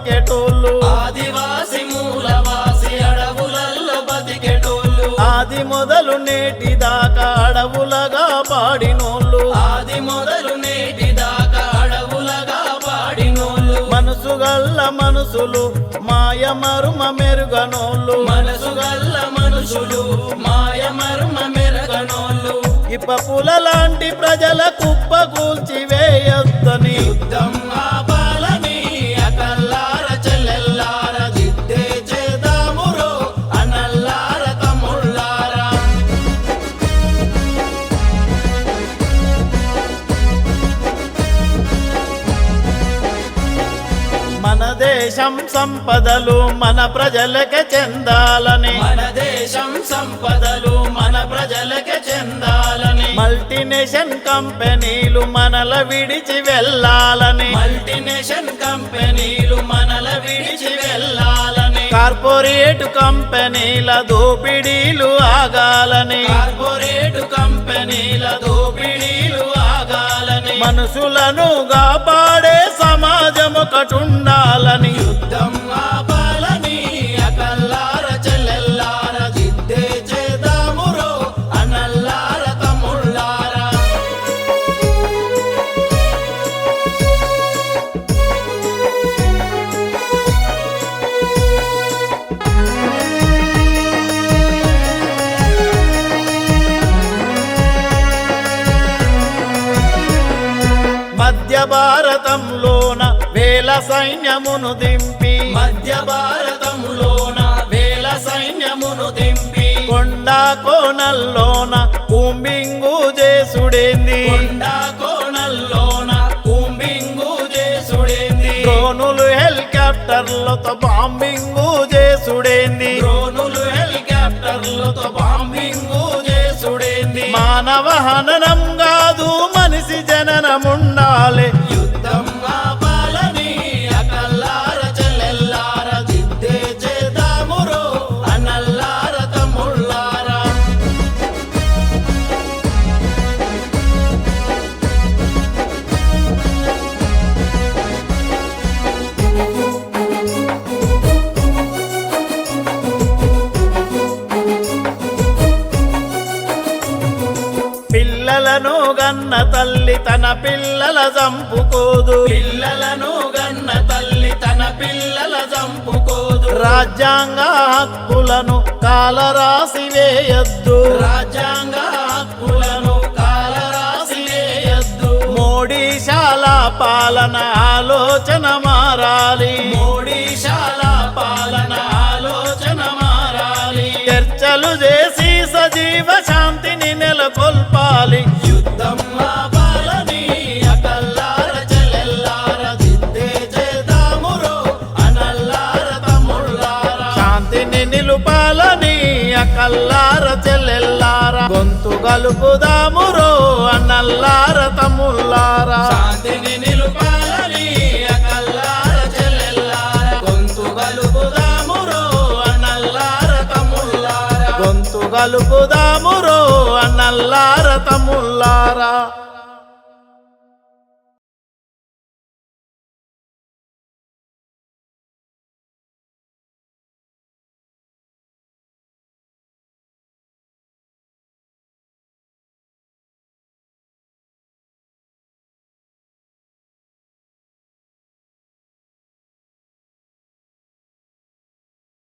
బతికెటోళ్ళు ఆదివాసి మూలవాసి అడవులల్లో బతికెటోళ్ళు ఆది మొదలు నేటి దాకా అడవులగా పాడినోళ్ళు ఆది మొదలు నేటి దాకా అడవులగా పాడినోళ్ళు మనసు గల్ల మనుషులు మాయ మరుమ మెరుగనోళ్ళు మనసు గల్ల మనుషులు మాయ మర్మ మెరగనోళ్ళు ఇప్ప పుల లాంటి ప్రజల కుప్ప కూల్చి వేయొద్దని యుద్ధం ఆపాలని అకల్లార చెల్లెల్లార దిద్దే చేద్దామురో అనల్లార తమ్ముళ్ళారా మన దేశం సంపదలు మన ప్రజలకే చెందాలని మన దేశం సంపదలు మన ప్రజలకే చెందాలని మల్టీనేషన్ కంపెనీలు మనల విడిచి వెళ్ళాలని మల్టీనేషన్ కంపెనీలు మనల విడిచి వెళ్ళాలని కార్పొరేట్ కంపెనీల దోపిడీలు ఆగాలని కార్పొరేట్ కంపెనీల దోపిడీలు ఆగాలని మనుషులను కాపాడే సమాజం ఒకటుండాలని యుద్ధం ఆపాలని అకల్లార చెల్లెల్లార దిద్దే చేద్దామురో అనల్లార తమ్ముళ్ళారా మధ్య భారతంలోన వేల సైన్యమును దింపి మధ్య భారతములోన వేల సైన్యమును దింపి కొండా కోనల్లోన కుంబింగు చేసుడేంది కొండా కోణల్లోన కుంబింగు చేసుడేంది డ్రోనులు హెలికాప్టర్లతో బాంబింగు చేసుడేంది డ్రోనులు హెలికాప్టర్లతో బాంబింగు చేసుడేంది మానవ హననం కాదు మనిషి జననముండాలి యుద్ధం ఆపాలని అకల్లార చెల్లెల్లార దిద్దే చేద్దామురో అనల్లార తమ్ముళ్ళారా పిల్లలను గన్న తల్లి తన పిల్లల చంపుకోదు పిల్లలను గన్న తల్లి తన పిల్లల చంపుకోదు రాజ్యాంగ హక్కులను కాలరాసి వేయొద్దు రాజ్యాంగ హక్కులను కాలరాసి వేయద్దు మోడీ శాలా పాలన ఆలోచన మారాలి మోడీ శాలా పాలన ఆలోచన మారాలి చర్చలు చేసి సజీవ శాంతిని నెలకొల్పాలి యుద్ధం ఆపాలని అకల్లార చెల్లెల్లార దిద్దే చేద్దామురో అనల్లార తమ్ముళ్ళారా శాంతిని నిలుపాలని అకల్లార చెల్లెల్లార గొంతు గలుపుదామురో అన్నల్లార తమ్ముల్లారా శాంతిని నిలుపాలని అకల్లార చెల్లెల్లార గొంతు గలుపుదామురో అనల్లార తమ్ముళ్ళారా గొంతు గలుపుదామురో అన్నల్లార తమ్ముల్లారా